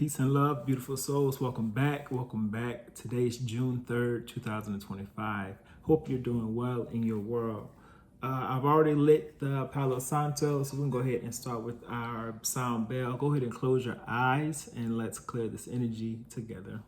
Peace and love, beautiful souls. Welcome back. Welcome back. Today's June 3rd, 2025. Hope you're doing well in your world. I've already lit the Palo Santo, so we can go ahead and start with our sound bell. Go ahead and close your eyes and let's clear this energy together.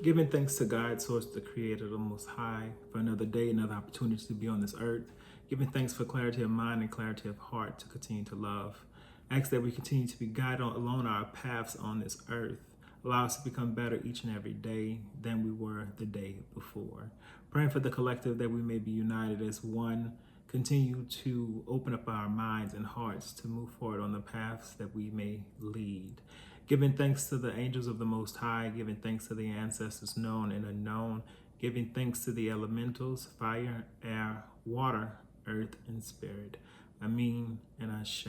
Giving thanks to God, Source, the Creator, the Most High, for another day, another opportunity to be on this earth. Giving thanks for clarity of mind and clarity of heart to continue to love. Ask that we continue to be guided along our paths on this earth. Allow us to become better each and every day than we were the day before. Praying for the collective that we may be united as one. Continue to open up our minds and hearts to move forward on the paths that we may lead. Giving thanks to the angels of the Most High, giving thanks to the ancestors known and unknown, giving thanks to the elementals, fire, air, water, earth, and spirit. Amin and Ashe.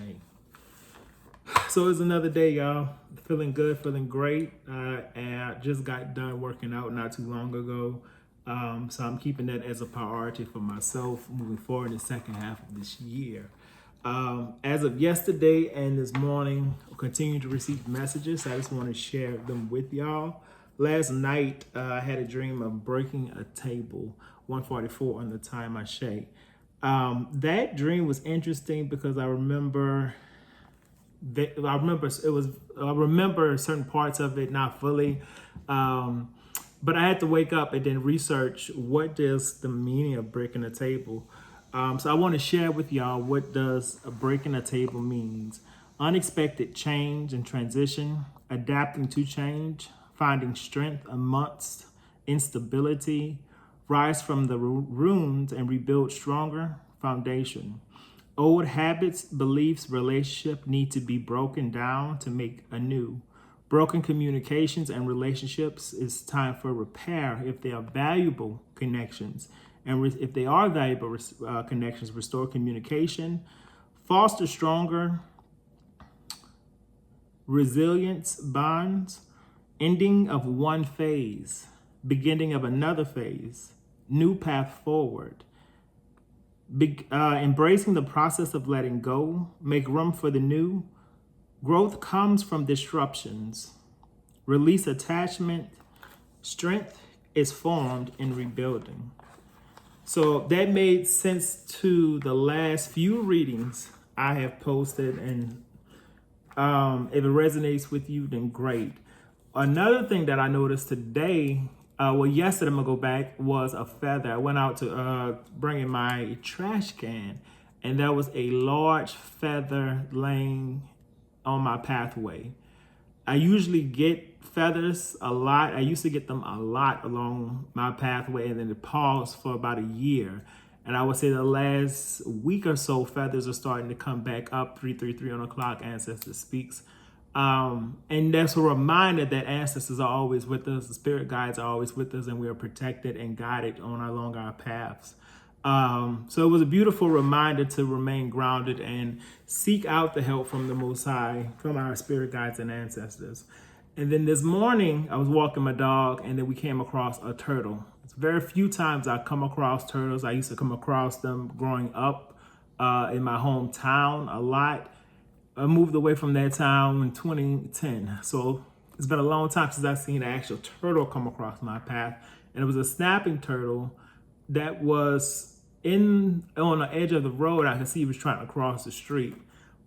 So it's another day, y'all. Feeling good, feeling great. And I just got done working out not too long ago. So I'm keeping that as a priority for myself moving forward in the second half of this year. As of yesterday and this morning, I continue to receive messages. I just want to share them with y'all. Last night, I had a dream of breaking a table, 1:44 on the time I shake. That dream was interesting because I remember certain parts of it, not fully. But I had to wake up and then research what does the meaning of breaking a table. So I want to share with y'all what does a breaking a table means. Unexpected change and transition, adapting to change, finding strength amongst instability, rise from the ruins and rebuild stronger foundation. Old habits, beliefs, relationship need to be broken down to make anew. Broken communications and relationships is time for repair if they are valuable connections. And if they are valuable connections, restore communication, foster stronger resilience bonds, ending of one phase, beginning of another phase, new path forward. Embracing the process of letting go, make room for the new. Growth comes from disruptions. Release attachment. Strength is formed in rebuilding. So that made sense to the last few readings I have posted, and if it resonates with you, then great. Another thing that I noticed today, yesterday I'm gonna go back, was a feather. I went out to bring in my trash can, and there was a large feather laying on my pathway. I usually get feathers a lot. I used to get them a lot along my pathway, and then it paused for about a year. And I would say the last week or so, feathers are starting to come back up. 333 on the clock, Ancestor Speaks. And that's a reminder that ancestors are always with us. The spirit guides are always with us, and we are protected and guided along our paths. So it was a beautiful reminder to remain grounded and seek out the help from the Most High, from our spirit guides and ancestors. And then this morning, I was walking my dog, and then we came across a turtle. It's very few times I come across turtles. I used to come across them growing up in my hometown a lot. I moved away from that town in 2010. So it's been a long time since I've seen an actual turtle come across my path. And it was a snapping turtle that was on the edge of the road. I could see he was trying to cross the street.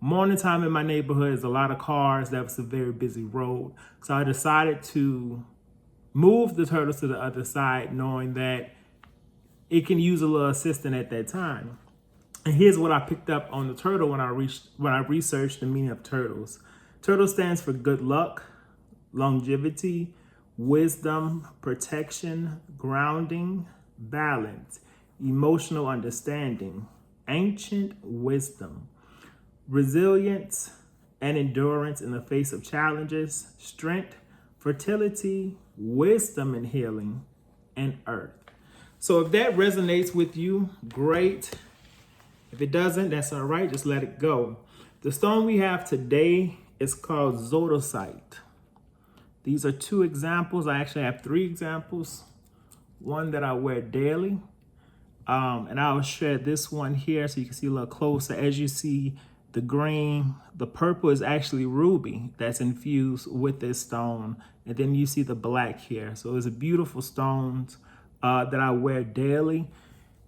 Morning time in my neighborhood, there's a lot of cars. That was a very busy road. So I decided to move the turtle to the other side, knowing that it can use a little assistance at that time. And here's what I picked up on the turtle when I researched the meaning of turtles. Turtle stands for good luck, longevity, wisdom, protection, grounding, balance, emotional understanding, ancient wisdom, resilience and endurance in the face of challenges, strength, fertility, wisdom and healing, and earth. So if that resonates with you, great. If it doesn't, that's all right. Just let it go. The stone we have today is called zodosite. These are 2 examples. I actually have 3 examples. One that I wear daily. And I'll share this one here so you can see a little closer. As you see, the green, the purple is actually ruby that's infused with this stone. And then you see the black here. So it's a beautiful stones that I wear daily.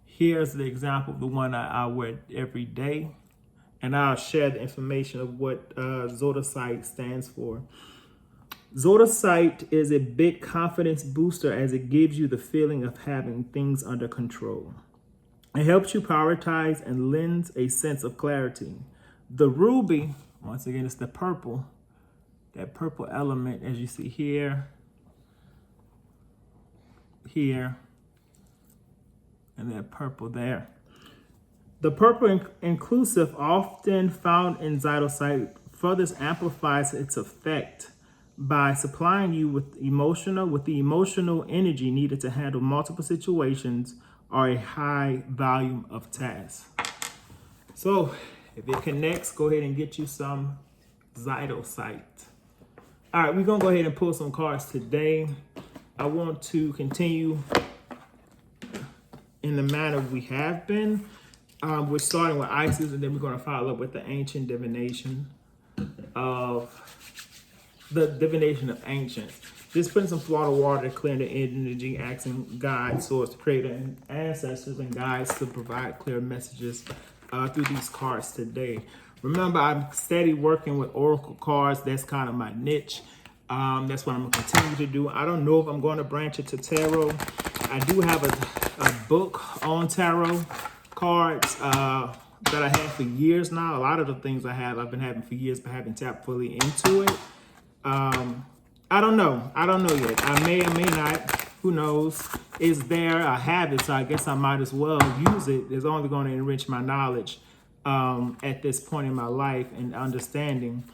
Here's the example of the one I wear every day. And I'll share the information of what zodosite stands for. Zodosite is a big confidence booster as it gives you the feeling of having things under control. It helps you prioritize and lends a sense of clarity. The ruby, once again, it's the purple, that purple element as you see here, here, and that purple there. The purple inclusive, often found in zodosite, further amplifies its effect by supplying you with the emotional energy needed to handle multiple situations or a high volume of tasks. So if it connects, go ahead and get you some zodosite. All right, we're gonna go ahead and pull some cards today. I want to continue in the manner we have been. We're starting with Isis, and then we're going to follow up with the ancient divination of ancients. Just putting some water to clear the energy, asking God, source, creator, and ancestors and guides to provide clear messages through these cards today. Remember, I'm steady working with oracle cards. That's kind of my niche. That's what I'm going to continue to do. I don't know if I'm going to branch it to tarot. I do have a book on tarot cards that I had for years now. A lot of the things I've been having for years, but haven't tapped fully into it. I don't know yet. I may or may not. Who knows? It's there. I have it, so I guess I might as well use it. It's only going to enrich my knowledge at this point in my life and understanding.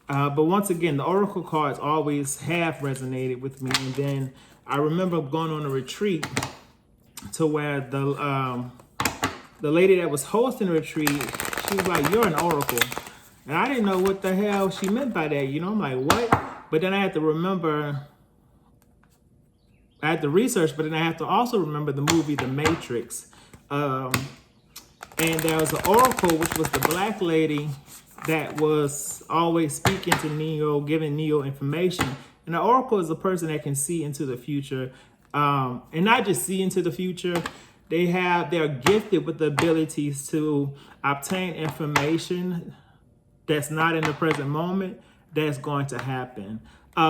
But once again, the oracle cards always have resonated with me. And then I remember going on a retreat to where the lady that was hosting the retreat, she was like, "You're an oracle." And I didn't know what the hell she meant by that. You know, I'm like, what? But then I had to remember, I had to research, but then I have to also remember the movie The Matrix. And there was an oracle, which was the black lady that was always speaking to Neo, giving Neo information. And the oracle is a person that can see into the future. And not just see into the future, they're gifted with the abilities to obtain information that's not in the present moment that's going to happen.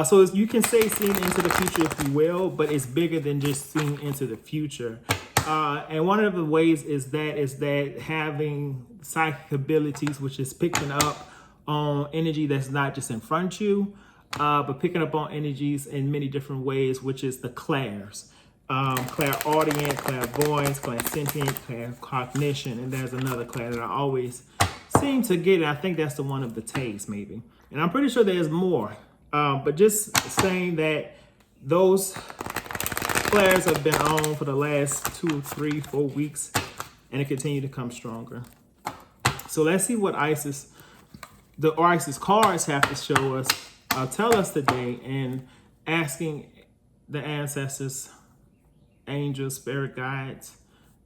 So you can say seeing into the future if you will, but it's bigger than just seeing into the future. And one of the ways is that having psychic abilities, which is picking up on energy that's not just in front of you, but picking up on energies in many different ways, which is the clairs. Clairaudient, clairvoyance, clairsentient, claircognition, and there's another clair that I always seem to get. I think that's the one of the taste, maybe. And I'm pretty sure there's more. But just saying that those clairs have been on for the last 2, 3, 4 weeks, and it continue to come stronger. So let's see what Isis cards have to show us, tell us today, and asking the ancestors, angels, spirit guides,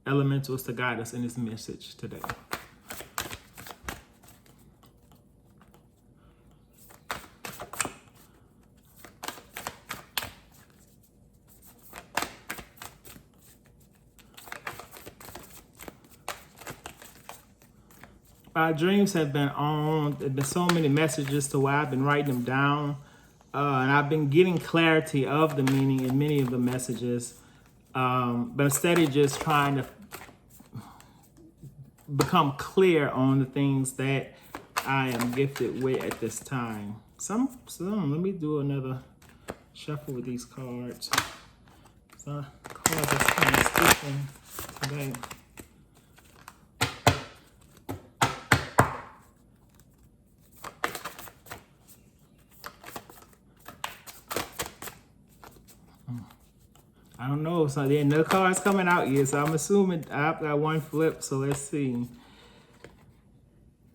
elementals to guide us in this message today. My dreams have been on. There's been so many messages to where I've been writing them down. And I've been getting clarity of the meaning in many of the messages. But instead of just trying to become clear on the things that I am gifted with at this time. Let me do another shuffle with these cards. So cards are kind of sticking today. I don't know. So then no cards coming out yet. So I'm assuming I've got one flip. So let's see.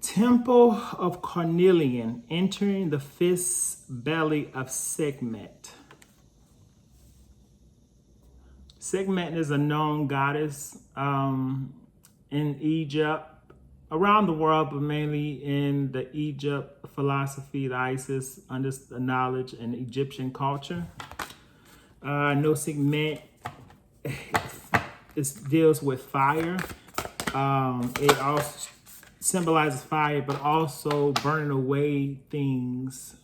Temple of Carnelian, entering the fifth belly of Sekhmet. Sekhmet is a known goddess in Egypt, around the world, but mainly in the Egypt philosophy, the Isis, under the knowledge and Egyptian culture. No Sekhmet deals with fire. It also symbolizes fire, but also burning away things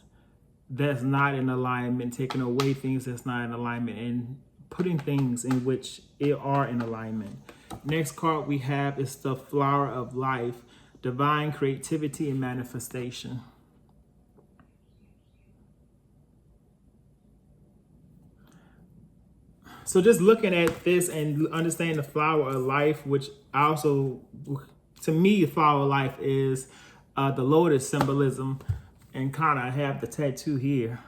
that's not in alignment, taking away things that's not in alignment, and putting things in which it are in alignment. Next card we have is the Flower of Life, divine creativity and manifestation. So just looking at this and understanding the Flower of Life, which also, to me, the Flower of Life is the lotus symbolism, and kind of have the tattoo here,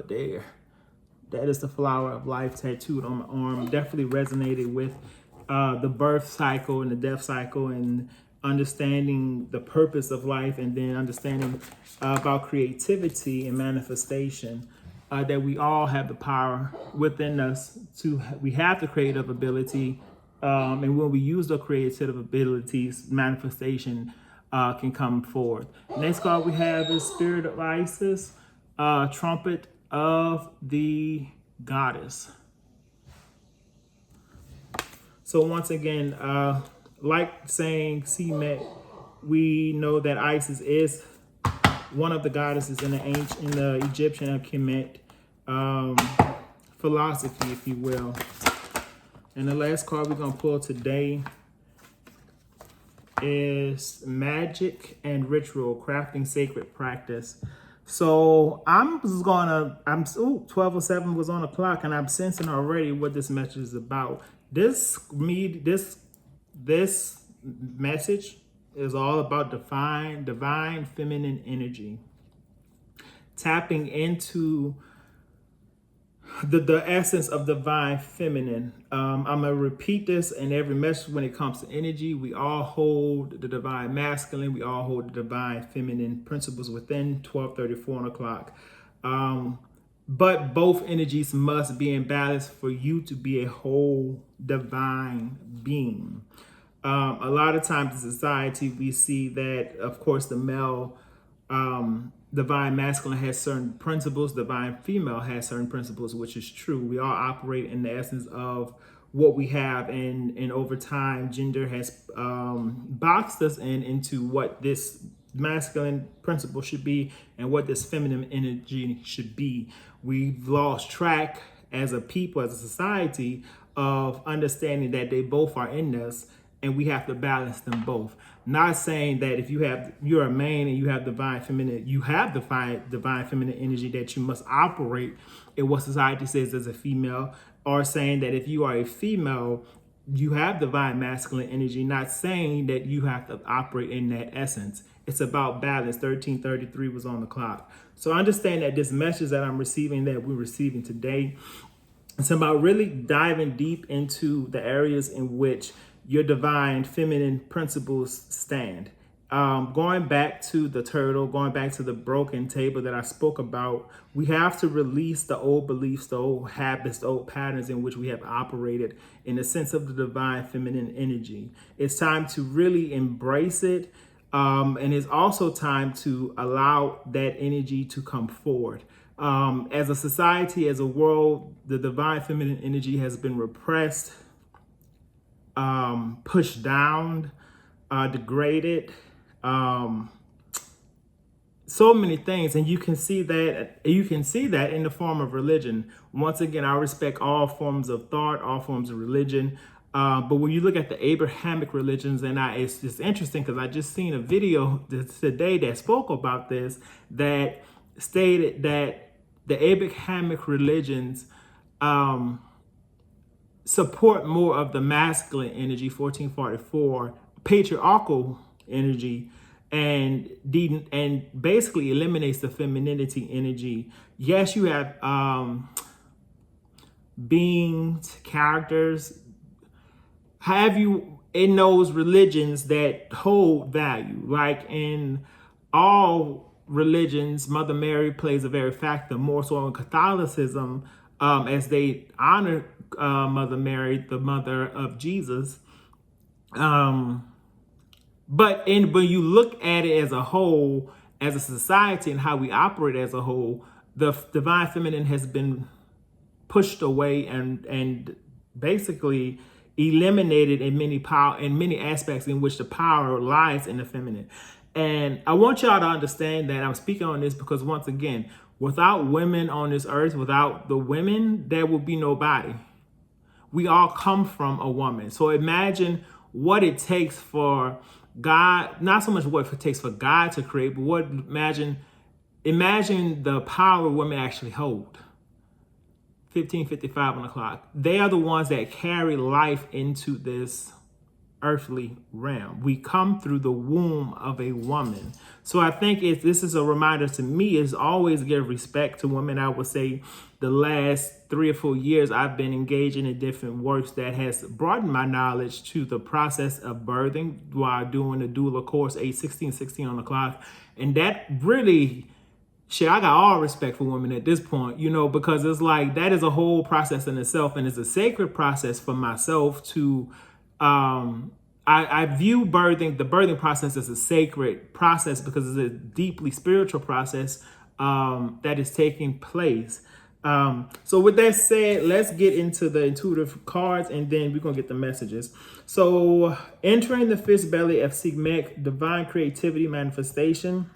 there. That is the Flower of Life tattooed on my arm. Definitely resonated with the birth cycle and the death cycle, and understanding the purpose of life, and then understanding about creativity and manifestation. That we all have the power within us we have the creative ability, and when we use the creative abilities, manifestation can come forth. Next card we have is Spirit of Isis, trumpet of the goddess. So once again, like saying Sekhmet, we know that Isis is one of the goddesses in the Egyptian Kemet philosophy, if you will. And the last card we're gonna pull today is Magic and Ritual, crafting sacred practice. So 12:07 was on the clock, and I'm sensing already what this message is about. This message is all about divine feminine energy, tapping into the essence of divine feminine. I'm gonna repeat this in every message. When it comes to energy, we all hold the divine masculine, we all hold the divine feminine principles within 12:34 on the clock. But both energies must be in balance for you to be a whole divine being. A lot of times in society, we see that, of course, the male divine masculine has certain principles, divine female has certain principles, which is true. We all operate in the essence of what we have, and over time, gender has boxed us into what this masculine principle should be and what this feminine energy should be. We've lost track as a people, as a society, of understanding that they both are in us, and we have to balance them both. Not saying that if you're a man and you have divine feminine energy, that you must operate in what society says as a female, or saying that if you are a female, you have divine masculine energy. Not saying that you have to operate in that essence. It's about balance. 13:33 was on the clock. So understand that this message that I'm receiving, that we're receiving today, it's about really diving deep into the areas in which your divine feminine principles stand. Going back to the turtle, going back to the broken table that I spoke about, we have to release the old beliefs, the old habits, the old patterns in which we have operated in the sense of the divine feminine energy. It's time to really embrace it. And it's also time to allow that energy to come forward. As a society, as a world, the divine feminine energy has been repressed, pushed down, degraded, so many things. And you can see that in the form of religion. Once again, I respect all forms of thought, all forms of religion. But when you look at the Abrahamic religions, and it's just interesting because I just seen a video today that spoke about this, that stated that the Abrahamic religions support more of the masculine energy, 1444, patriarchal energy, and basically eliminates the femininity energy. Yes, you have beings, characters, have you in those religions that hold value. Like in all religions, Mother Mary plays a very factor, more so in Catholicism, as they honor Mother Mary, the mother of Jesus. But when you look at it as a whole, as a society and how we operate as a whole, the divine feminine has been pushed away and basically eliminated in many aspects in which the power lies in the feminine. And I want y'all to understand that I'm speaking on this because, once again, without women on this earth, without the women, there will be nobody. We all come from a woman. So imagine what it takes for God, not so much what it takes for God to create, but imagine the power women actually hold. 15:55 on the clock. They are the ones that carry life into this earthly realm. We come through the womb of a woman. So I think this is a reminder to me is always give respect to women. I would say the last 3 or 4 years I've been engaging in different works that has broadened my knowledge to the process of birthing while doing the doula course, 8:16 on the clock. And that really, shit, I got all respect for women at this point, because it's like that is a whole process in itself, and it's a sacred process for myself to I view the birthing process as a sacred process because it's a deeply spiritual process that is taking place. So with that said, let's get into the intuitive cards and then we're going to get the messages. So entering the fifth belly of Sekhmet, divine creativity manifestation,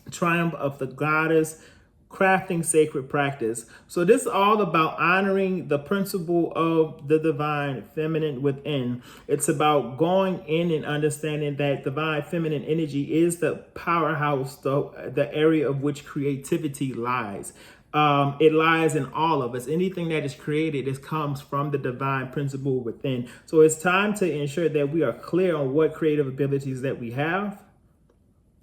triumph of the goddess, crafting sacred practice. So this is all about honoring the principle of the divine feminine within. It's about going in and understanding that divine feminine energy is the powerhouse, the area of which creativity lies. It lies in all of us. Anything that is created comes from the divine principle within. So it's time to ensure that we are clear on what creative abilities that we have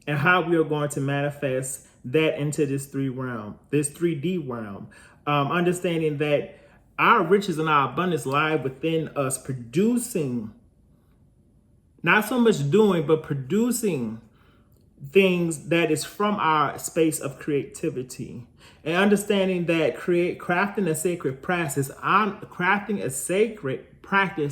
and how we are going to manifest that into this 3D realm. Understanding that our riches and our abundance lie within us, producing, not so much doing, but producing things that is from our space of creativity. And understanding that crafting a sacred practice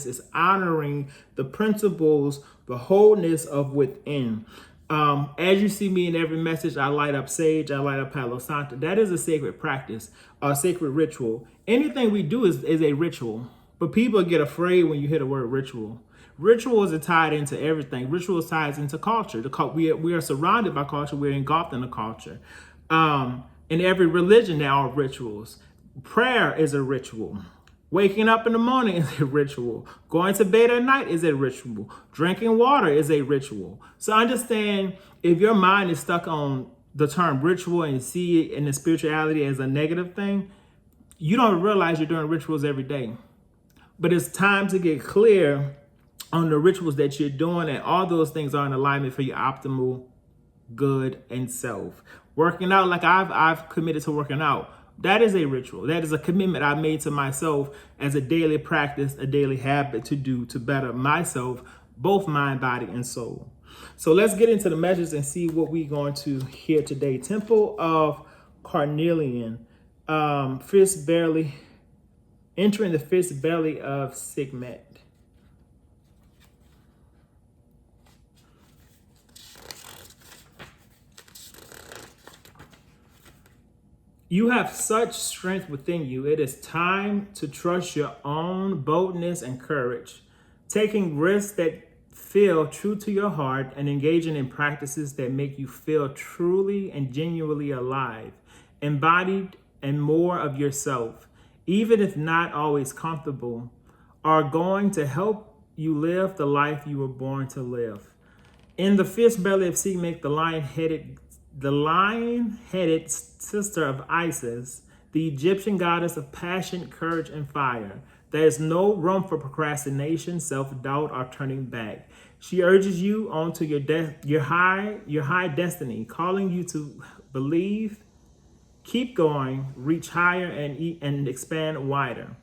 is honoring the principles, the wholeness of within. As you see me in every message, I light up sage, I light up Palo Santo. That is a sacred practice, a sacred ritual. Anything we do is a ritual, but people get afraid when you hear the word ritual. Rituals are tied into everything. Rituals ties into culture. We are surrounded by culture. We're engulfed in the culture. In every religion, there are rituals. Prayer is a ritual. Waking up in the morning is a ritual. Going to bed at night is a ritual. Drinking water is a ritual. So understand, if your mind is stuck on the term ritual and see it in the spirituality as a negative thing, you don't realize you're doing rituals every day. But it's time to get clear on the rituals that you're doing, and all those things are in alignment for your optimal good and self. Working out, like I've committed to working out. That is a ritual. That is a commitment I made to myself as a daily practice, a daily habit to do to better myself, both mind, body, and soul. So let's get into the measures and see what we're going to hear today. Temple of Carnelian, fifth belly, entering the fifth belly of Sekhmet. You have such strength within you. It is time to trust your own boldness and courage, taking risks that feel true to your heart and engaging in practices that make you feel truly and genuinely alive, embodied, and more of yourself, even if not always comfortable, are going to help you live the life you were born to live. In the fifth belly of Sekhmet, the lion-headed sister of Isis, the Egyptian goddess of passion, courage, and fire. There is no room for procrastination, self-doubt, or turning back. She urges you on to your high destiny, calling you to believe, keep going, reach higher, and expand wider.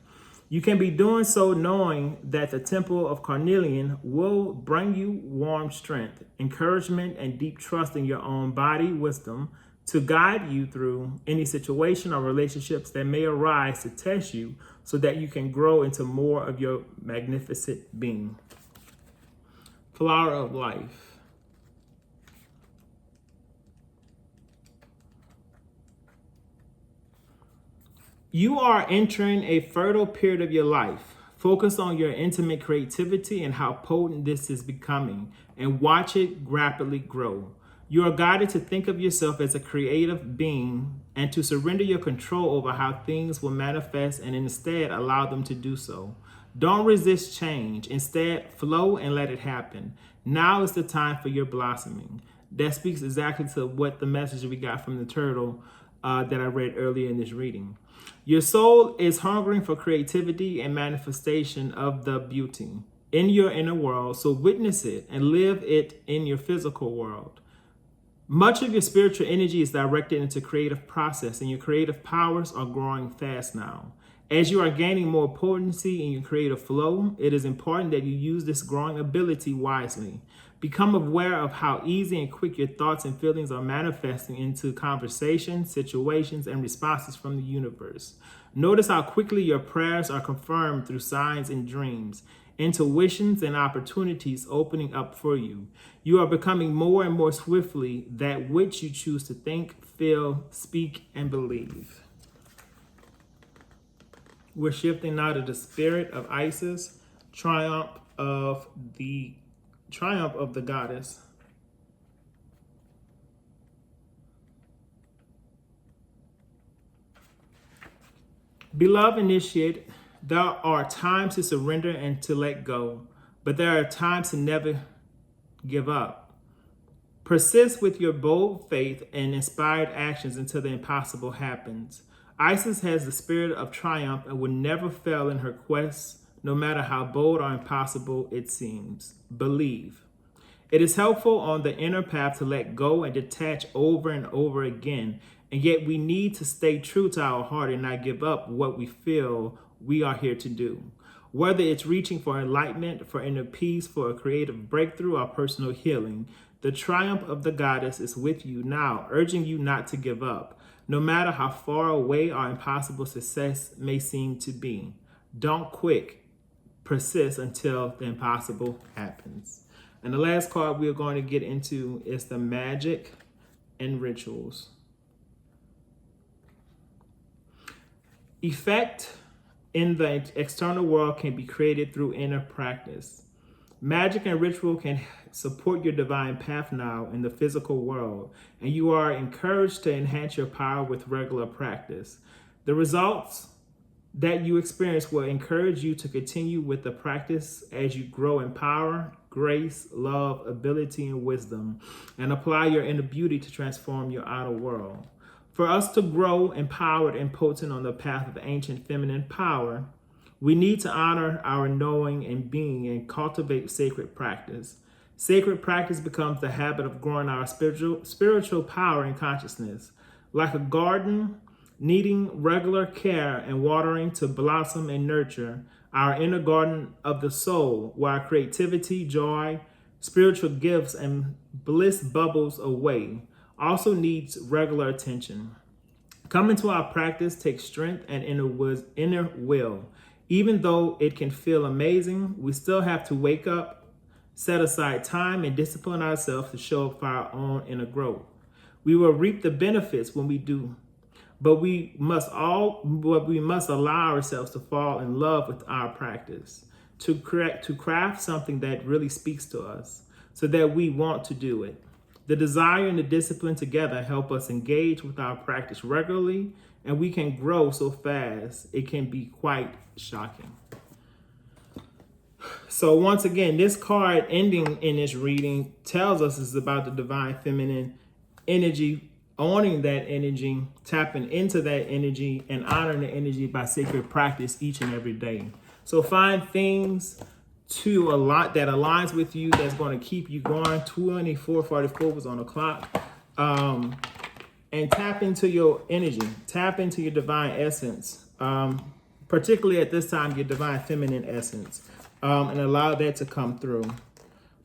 You can be doing so knowing that the temple of carnelian will bring you warm strength, encouragement, and deep trust in your own body wisdom to guide you through any situation or relationships that may arise to test you so that you can grow into more of your magnificent being. Flower of life. You are entering a fertile period of your life. Focus on your intimate creativity and how potent this is becoming, and watch it rapidly grow. You are guided to think of yourself as a creative being and to surrender your control over how things will manifest and instead allow them to do so. Don't resist change. Instead, flow and let it happen. Now is the time for your blossoming. That speaks exactly to what the message we got from the turtle that I read earlier in this reading. Your soul is hungering for creativity and manifestation of the beauty in your inner world, so witness it and live it in your physical world. Much of your spiritual energy is directed into creative process, and your creative powers are growing fast now. As you are gaining more potency in your creative flow, it is important that you use this growing ability wisely. Become aware of how easy and quick your thoughts and feelings are manifesting into conversations, situations, and responses from the universe. Notice how quickly your prayers are confirmed through signs and dreams, intuitions and opportunities opening up for you. You are becoming more and more swiftly that which you choose to think, feel, speak, and believe. We're shifting now to the spirit of Isis, triumph of the goddess. Beloved initiate, there are times to surrender and to let go, but there are times to never give up. Persist with your bold faith and inspired actions until the impossible happens. Isis has the spirit of triumph and will never fail in her quest, no matter how bold or impossible it seems. Believe. It is helpful on the inner path to let go and detach over and over again, and yet we need to stay true to our heart and not give up what we feel we are here to do. Whether it's reaching for enlightenment, for inner peace, for a creative breakthrough, or personal healing, the triumph of the goddess is with you now, urging you not to give up, no matter how far away or impossible success may seem to be. Don't quit. Persist until the impossible happens. And the last card we're going to get into is the magic and rituals. Effect in the external world can be created through inner practice. Magic and ritual can support your divine path now in the physical world, and you are encouraged to enhance your power with regular practice. The results that you experience will encourage you to continue with the practice as you grow in power, grace, love, ability, and wisdom, and apply your inner beauty to transform your outer world. For us to grow empowered and potent on the path of ancient feminine power, we need to honor our knowing and being and cultivate sacred practice. Sacred practice becomes the habit of growing our spiritual power and consciousness. Like a garden needing regular care and watering to blossom and nurture, our inner garden of the soul, where our creativity, joy, spiritual gifts, and bliss bubbles away, also needs regular attention. Coming to our practice takes strength and inner will. Even though it can feel amazing, we still have to wake up, set aside time, and discipline ourselves to show up for our own inner growth. We will reap the benefits when we do, but we must allow ourselves to fall in love with our practice, to craft something that really speaks to us, so that we want to do it. The desire and the discipline together help us engage with our practice regularly, and we can grow so fast it can be quite shocking. So once again, this card ending in this reading tells us it's about the divine feminine energy, owning that energy, tapping into that energy, and honoring the energy by sacred practice each and every day. So find things to a lot that aligns with you, that's going to keep you going. 24:44 was on the clock. And tap into your energy, tap into your divine essence. particularly at this time, your divine feminine essence, and allow that to come through.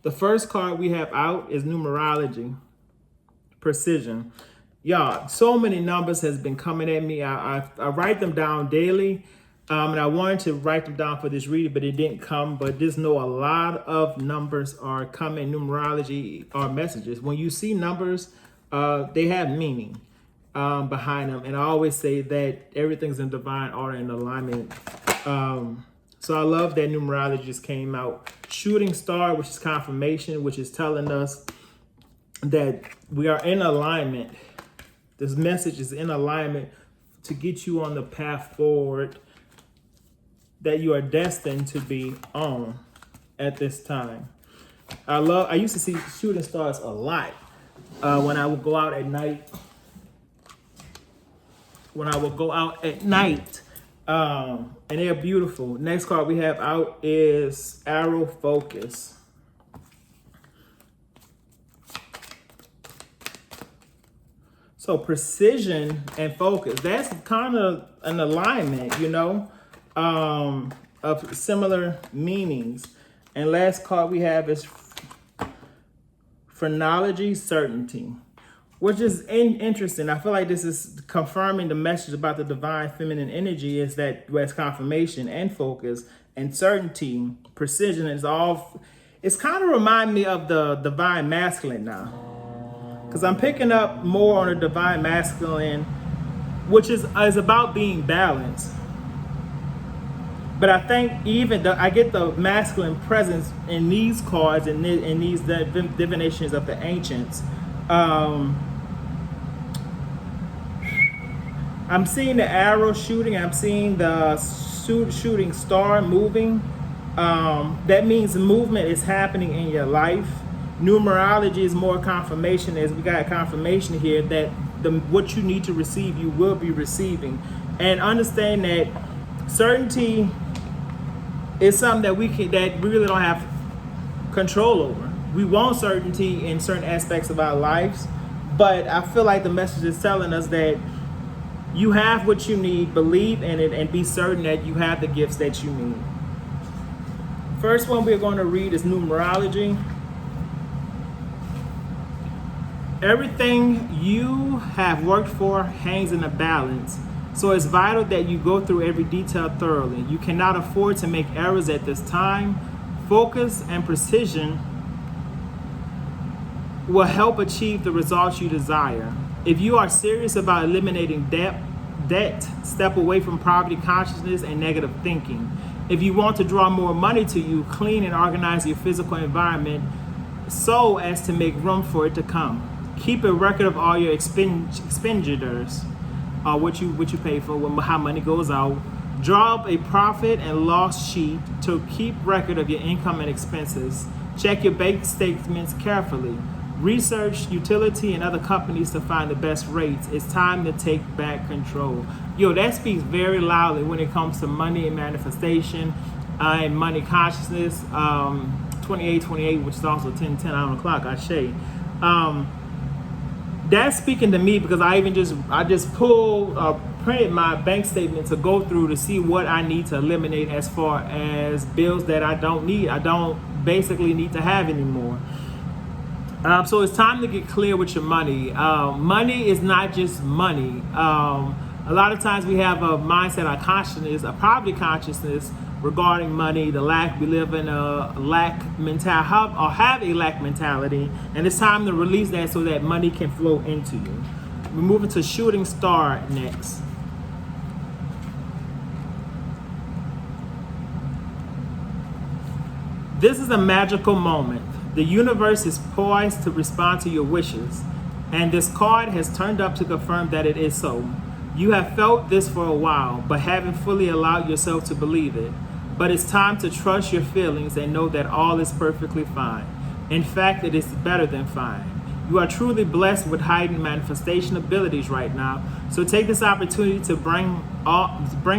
The first card we have out is numerology, precision. Y'all, so many numbers has been coming at me. I write them down daily, and I wanted to write them down for this reading, but it didn't come. But just know a lot of numbers are coming. Numerology are messages. When you see numbers, they have meaning behind them. And I always say that everything's in divine order and alignment. So I love that numerology just came out. Shooting star, which is confirmation, which is telling us that we are in alignment. This message is in alignment to get you on the path forward that you are destined to be on at this time. I used to see shooting stars a lot when I would go out at night. And they're beautiful. Next card we have out is Arrow Focus. So precision and focus, that's kind of an alignment, of similar meanings. And last card we have is Phrenology, Certainty, which is interesting. I feel like this is confirming the message about the divine feminine energy, is that as confirmation and focus and certainty, precision is all, it's kind of remind me of the divine masculine now. Because I'm picking up more on the divine masculine, which is about being balanced. But I think I get the masculine presence in these cards and in these divinations of the ancients. I'm seeing the arrow shooting. I'm seeing the shooting star moving. That means movement is happening in your life. Numerology is more confirmation, as we got confirmation here that what you need to receive, you will be receiving. And understand that certainty is something that we really don't have control over. We want certainty in certain aspects of our lives, but I feel like the message is telling us that you have what you need, believe in it, and be certain that you have the gifts that you need. First one we're going to read is numerology. Everything you have worked for hangs in a balance, so it's vital that you go through every detail thoroughly. You cannot afford to make errors at this time. Focus and precision will help achieve the results you desire. If you are serious about eliminating debt, step away from poverty consciousness and negative thinking. If you want to draw more money to you, clean and organize your physical environment so as to make room for it to come. Keep a record of all your expenditures, what you pay for, how money goes out. Draw up a profit and loss sheet to keep record of your income and expenses. Check your bank statements carefully. Research utility and other companies to find the best rates. It's time to take back control. That speaks very loudly when it comes to money and manifestation and money consciousness. 2828, which is also 1010 on the clock, I say. That's speaking to me, because I just printed my bank statement to go through to see what I need to eliminate as far as bills that I don't need. I don't basically need to have anymore. So it's time to get clear with your money. Money is not just money. A lot of times we have a mindset, a consciousness, a poverty consciousness regarding money, the lack. We live in a lack mentality, or have a lack mentality, and it's time to release that so that money can flow into you. We're moving to shooting star next. This is a magical moment. The universe is poised to respond to your wishes, and this card has turned up to confirm that it is so. You have felt this for a while, but haven't fully allowed yourself to believe it. But it's time to trust your feelings and know that all is perfectly fine. In fact, it is better than fine. You are truly blessed with heightened manifestation abilities right now, so take this opportunity to bring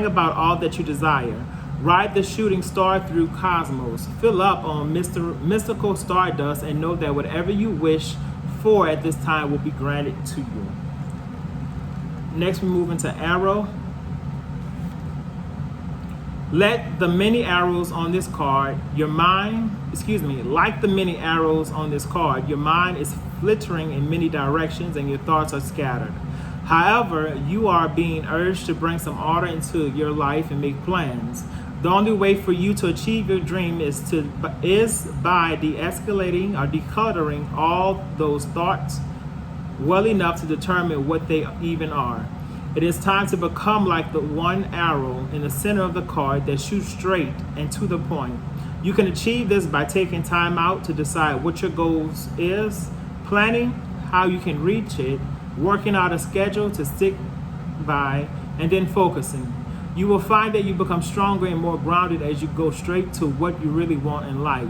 about all that you desire. Ride the shooting star through cosmos. Fill up on mystical stardust and know that whatever you wish for at this time will be granted to you. Next, we move into Arrow. Let the many arrows on this card, like the many arrows on this card, your mind is flittering in many directions and your thoughts are scattered. However, you are being urged to bring some order into your life and make plans. The only way for you to achieve your dream is by de-escalating or decluttering all those thoughts well enough to determine what they even are. It is time to become like the one arrow in the center of the card that shoots straight and to the point. You can achieve this by taking time out to decide what your goals is, planning how you can reach it, working out a schedule to stick by, and then focusing. You will find that you become stronger and more grounded as you go straight to what you really want in life.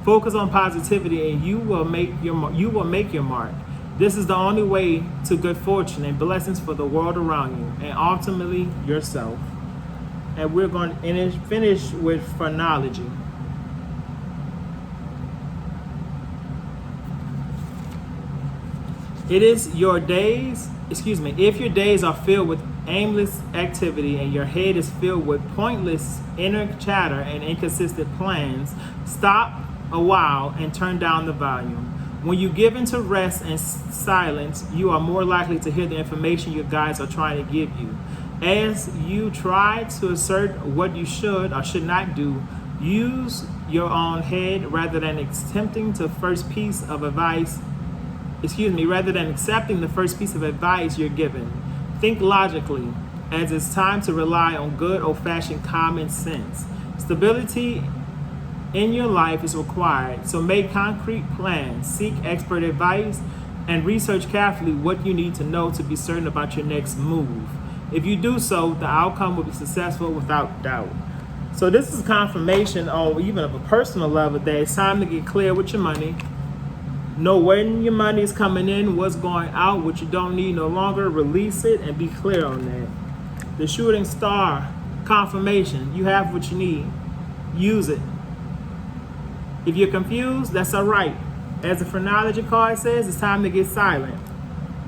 Focus on positivity and you will make your mark. This is the only way to good fortune and blessings for the world around you and ultimately yourself. And we're going to finish with phrenology. If your days are filled with aimless activity and your head is filled with pointless inner chatter and inconsistent plans, stop a while and turn down the volume. When you give into rest and silence, you are more likely to hear the information your guides are trying to give you. As you try to assert what you should or should not do, use your own head rather than accepting the first piece of advice you're given. Think logically, as it's time to rely on good old-fashioned common sense. Stability in your life is required, so make concrete plans, seek expert advice, and research carefully what you need to know to be certain about your next move. If you do so, the outcome will be successful without doubt. So this is confirmation on even of a personal level that it's time to get clear with your money. Know when your money is coming in, what's going out, what you don't need no longer, release it and be clear on that. The shooting star confirmation, you have what you need. Use it. If you're confused, that's all right. As the phrenology card says, it's time to get silent.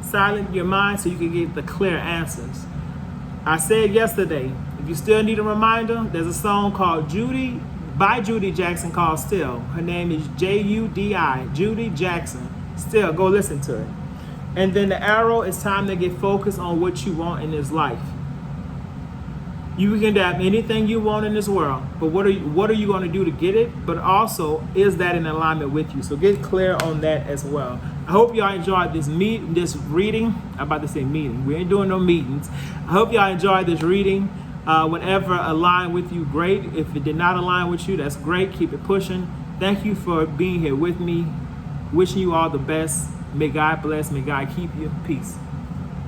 Silent your mind so you can get the clear answers. I said yesterday, if you still need a reminder, there's a song called by Judy Jackson called Still. Her name is Judi, Judy Jackson. Still, go listen to it. And then the arrow, it's time to get focused on what you want in this life. You can have anything you want in this world, but what are you going to do to get it? But also, is that in alignment with you? So get clear on that as well. I hope y'all enjoyed this reading. I'm about to say meeting. We ain't doing no meetings. I hope y'all enjoyed this reading. Whatever aligned with you, great. If it did not align with you, that's great. Keep it pushing. Thank you for being here with me. Wishing you all the best. May God bless. May God keep you. Peace.